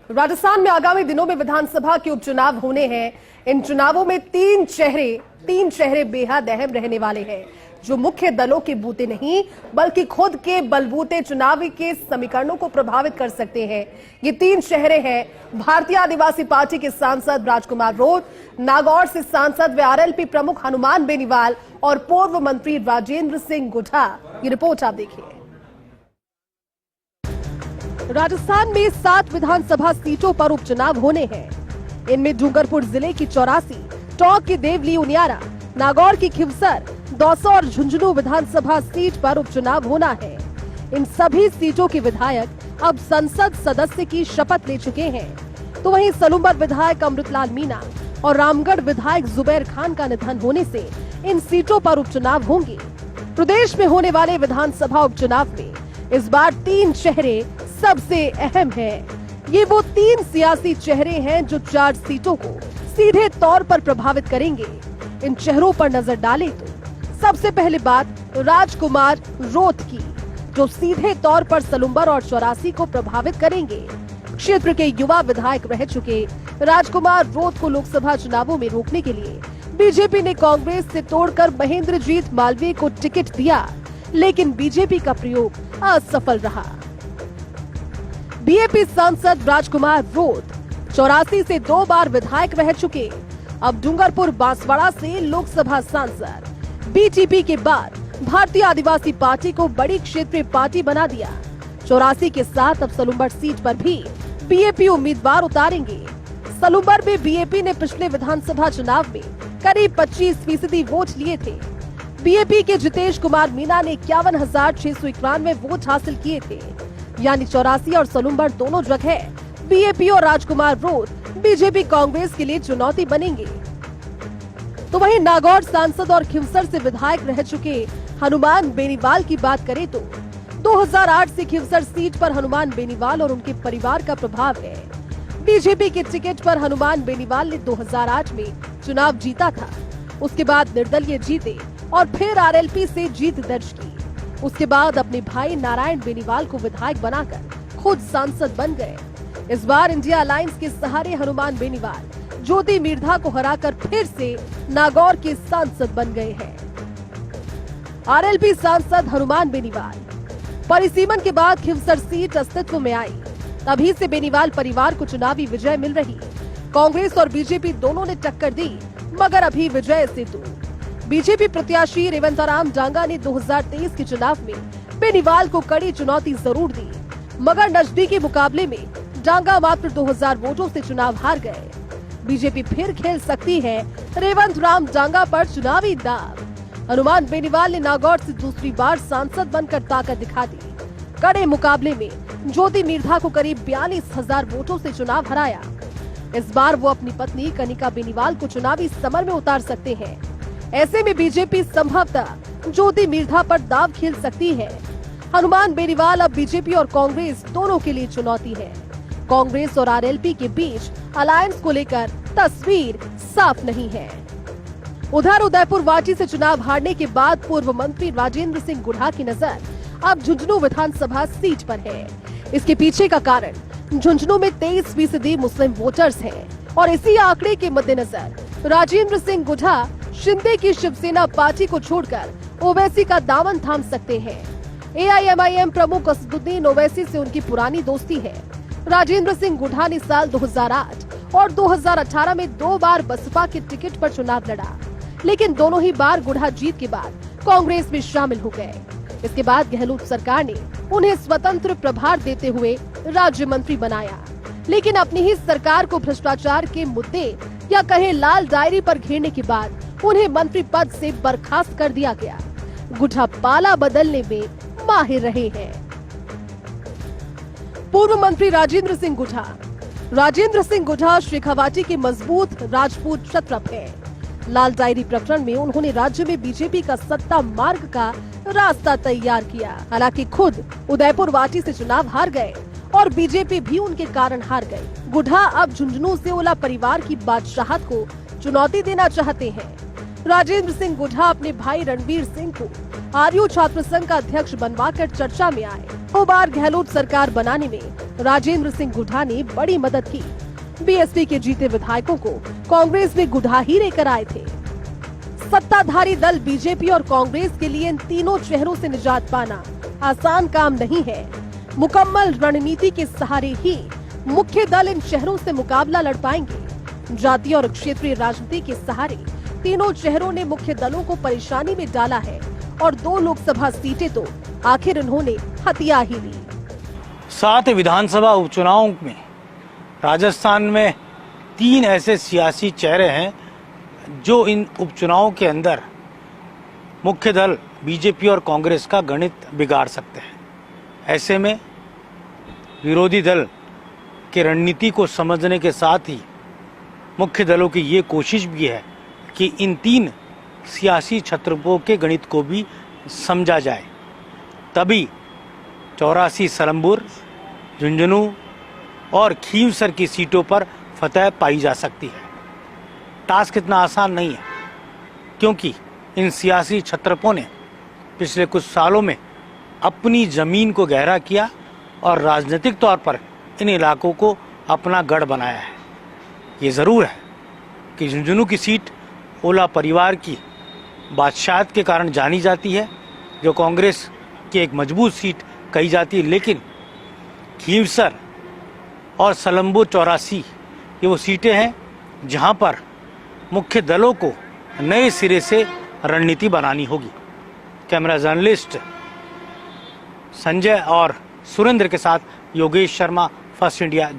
राजस्थान में आगामी दिनों में विधानसभा के उपचुनाव होने हैं। इन चुनावों में तीन चेहरे बेहद अहम रहने वाले हैं, जो मुख्य दलों के बूते नहीं बल्कि खुद के बलबूते चुनावी के समीकरणों को प्रभावित कर सकते हैं। ये तीन चेहरे हैं भारतीय आदिवासी पार्टी के सांसद राजकुमार रोत, नागौर से सांसद व आरएलपी प्रमुख हनुमान बेनीवाल और पूर्व मंत्री राजेंद्र सिंह गुढ़ा। ये रिपोर्ट आप देखिए। राजस्थान में 7 विधानसभा सीटों पर उपचुनाव होने हैं। इनमें डूंगरपुर जिले की 84, टोंक की देवली उनियारा, नागौर की खिवसर, दौसा और झुंझुनू विधानसभा सीट पर उपचुनाव होना है। इन सभी सीटों के विधायक अब संसद सदस्य की शपथ ले चुके हैं। तो वहीं सलूम्बर विधायक अमृतलाल मीणा और रामगढ़ विधायक जुबैर खान का निधन होने से इन सीटों पर उपचुनाव होंगे। प्रदेश में होने वाले विधानसभा उपचुनाव में इस बार 3 चेहरे सबसे अहम हैं। ये वो 3 सियासी चेहरे हैं जो 4 सीटों को सीधे तौर पर प्रभावित करेंगे। इन चेहरों पर नजर डालें तो सबसे पहले बात राजकुमार रोत की, जो सीधे तौर पर सलूम्बर और 84 को प्रभावित करेंगे। क्षेत्र के युवा विधायक रह चुके राजकुमार रोत को लोकसभा चुनावों में रोकने के लिए बीजेपी ने कांग्रेस से तोड़कर महेंद्रजीत मालवीय को टिकट दिया, लेकिन बीजेपी का प्रयोग असफल रहा। बीएपी सांसद राजकुमार रोत 84 से 2 बार विधायक रह चुके, अब डूंगरपुर बांसवाड़ा से लोकसभा सांसद। बीटीपी के बाद भारतीय आदिवासी पार्टी को बड़ी क्षेत्रीय पार्टी बना दिया। 84 के साथ अब सलूम्बर सीट पर भी बीएपी उम्मीदवार उतारेंगे। सलूम्बर में बीएपी ने पिछले विधानसभा चुनाव में करीब 25% वोट लिए थे। बीएपी के जितेश कुमार मीणा ने 51,691 वोट हासिल किए थे। यानी 84 और सलूम्बर दोनों जगह बीएपी और राजकुमार रोत बीजेपी कांग्रेस के लिए चुनौती बनेंगे। तो वहीं नागौर सांसद और खिवसर से विधायक रह चुके हनुमान बेनीवाल की बात करें तो 2008 से खिवसर सीट पर हनुमान बेनीवाल और उनके परिवार का प्रभाव है। बीजेपी के टिकट पर हनुमान बेनीवाल ने 2008 में चुनाव जीता था। उसके बाद निर्दलीय जीते और फिर आरएलपी से जीत दर्ज की। उसके बाद अपने भाई नारायण बेनीवाल को विधायक बनाकर खुद सांसद बन गए। इस बार इंडिया अलायंस के सहारे हनुमान बेनीवाल ज्योति मिर्धा को हराकर फिर से नागौर के सांसद बन गए हैं। आरएलपी सांसद हनुमान बेनीवाल परिसीमन के बाद खिवसर सीट अस्तित्व में आई, तभी से बेनीवाल परिवार को चुनावी विजय मिल रही। कांग्रेस और बीजेपी दोनों ने टक्कर दी, मगर अभी विजय से दूर। बीजेपी प्रत्याशी रेवंतराम डांगा ने 2023 के चुनाव में बेनीवाल को कड़ी चुनौती जरूर दी, मगर नजदीकी मुकाबले में डांगा मात्र 2000 वोटों से चुनाव हार गए। बीजेपी फिर खेल सकती है रेवंतराम डांगा पर चुनावी दाव। हनुमान बेनीवाल ने नागौर से दूसरी बार सांसद बनकर ताकत दिखा दी। कड़े मुकाबले में ज्योति मिर्धा को करीब 42,000 वोटों से चुनाव हराया। इस बार वो अपनी पत्नी कनिका बेनीवाल को चुनावी समर में उतार सकते हैं। ऐसे में बीजेपी संभवतः ज्योति मिर्धा पर दाव खेल सकती है। हनुमान बेनीवाल अब बीजेपी और कांग्रेस दोनों के लिए चुनौती है। कांग्रेस और आरएलपी के बीच अलायंस को लेकर तस्वीर साफ नहीं है। उधर उदयपुर वाटी से चुनाव हारने के बाद पूर्व मंत्री राजेंद्र सिंह गुढ़ा की नजर अब झुंझुनू विधानसभा सीट पर है। इसके पीछे का कारण झुंझुनू में 23% मुस्लिम वोटर्स हैं और इसी आंकड़े के मद्देनजर राजेंद्र सिंह गुढ़ा शिंदे की शिवसेना पार्टी को छोड़कर ओवैसी का दामन थाम सकते हैं। एआईएमआईएम प्रमुख असदुद्दीन ओवैसी से उनकी पुरानी दोस्ती है। राजेंद्र सिंह गुढ़ा ने साल 2008 और 2018 में 2 बार बसपा के टिकट पर चुनाव लड़ा, लेकिन दोनों ही बार गुढ़ा जीत के बाद कांग्रेस में शामिल हो गए। इसके बाद गहलोत सरकार ने उन्हें स्वतंत्र प्रभार देते हुए राज्य मंत्री बनाया, लेकिन अपनी ही सरकार को भ्रष्टाचार के मुद्दे या कहे लाल डायरी पर घेरने के बाद उन्हें मंत्री पद से बर्खास्त कर दिया गया। गुढ़ा पाला बदलने में माहिर रहे हैं। पूर्व मंत्री राजेंद्र सिंह गुढ़ा शेखावाटी के मजबूत राजपूत क्षत्रप हैं। लाल डायरी प्रकरण में उन्होंने राज्य में बीजेपी का सत्ता मार्ग का रास्ता तैयार किया। हालांकि खुद उदयपुर वाटी से चुनाव हार गए और बीजेपी भी उनके कारण हार गई। गुढ़ा अब झुंझुनू से ओला परिवार की बादशाहत को चुनौती देना चाहते हैं। राजेंद्र सिंह गुढ़ा अपने भाई रणवीर सिंह को आरयू छात्र संघ का अध्यक्ष बनवाकर चर्चा में आए। 2 बार गहलोत सरकार बनाने में राजेंद्र सिंह गुढ़ा ने बड़ी मदद की। बीएसपी के जीते विधायकों को कांग्रेस में गुढ़ा ही लेकर आए थे। सत्ताधारी दल बीजेपी और कांग्रेस के लिए इन तीनों चेहरों से निजात पाना आसान काम नहीं है। मुकम्मल रणनीति के सहारे ही मुख्य दल इन चेहरों से मुकाबला लड़ पाएंगे। जातीय और क्षेत्रीय राजनीति के सहारे तीनों चेहरों ने मुख्य दलों को परेशानी में डाला है और 2 लोकसभा सीटें तो आखिर उन्होंने हथिया ही ली। 7 विधानसभा उपचुनावों में राजस्थान में 3 ऐसे सियासी चेहरे हैं जो इन उपचुनावों के अंदर मुख्य दल बीजेपी और कांग्रेस का गणित बिगाड़ सकते हैं। ऐसे में विरोधी दल की रणनीति को समझने के साथ ही मुख्य दलों की ये कोशिश भी है कि इन 3 सियासी छत्रपों के गणित को भी समझा जाए, तभी 84 सलम्बुर, झुंझुनू और खींवसर की सीटों पर फतह पाई जा सकती है। टास्क इतना आसान नहीं है, क्योंकि इन सियासी छत्रपों ने पिछले कुछ सालों में अपनी जमीन को गहरा किया और राजनीतिक तौर पर इन इलाकों को अपना गढ़ बनाया है। ये ज़रूर है कि झुंझुनू की सीट ओला परिवार की बादशाहत के कारण जानी जाती है, जो कांग्रेस की एक मजबूत सीट कही जाती है, लेकिन खींवसर और सलम्बुर 84 ये वो सीटें हैं जहां पर मुख्य दलों को नए सिरे से रणनीति बनानी होगी। कैमरा जर्नलिस्ट संजय और सुरेंद्र के साथ योगेश शर्मा, फर्स्ट इंडिया।